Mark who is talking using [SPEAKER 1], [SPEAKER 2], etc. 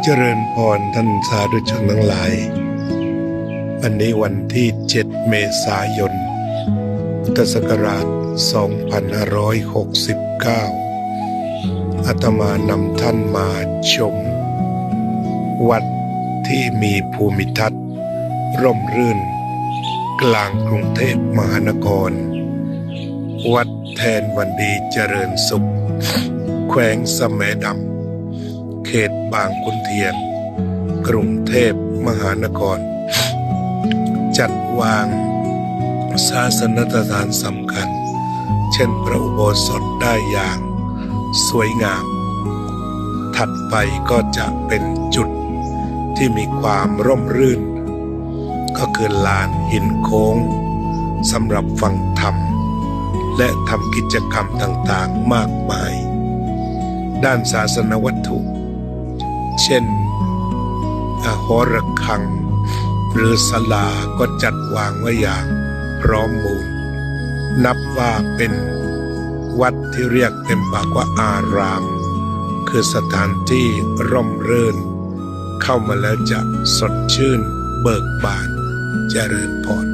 [SPEAKER 1] เจริญพรท่านสาธุชนทั้งหลายวันนี้วันที่ 7 เมษายน พุทธศักราช 2569 อาตมานำท่านมาชม วัดที่มีภูมิทัศน์ร่มรื่น กลางกรุงเทพมหานคร วัดแทนวันดีเจริญสุข แขวงแสมดำเขตบางขุนเทียนกรุงเทพมหานคร จัดวางศาสนสถานสำคัญเช่นพระอุโบสถได้อย่างสวยงามถัดไปก็จะเป็นจุดที่มีความร่มรื่นก็คือลานหินโค้งสำหรับฟังธรรมและทำกิจกรรมต่างๆมากมายด้านศาสนวัตถุเช่นหอระฆังหรือศาลาก็จัดวางไว้อย่างพร้อมมูลนับว่าเป็นวัดที่เรียกเต็มปากว่าอารามคือสถานที่ร่มรื่นเข้ามาแล้วจะสดชื่นเบิกบานเจริญพร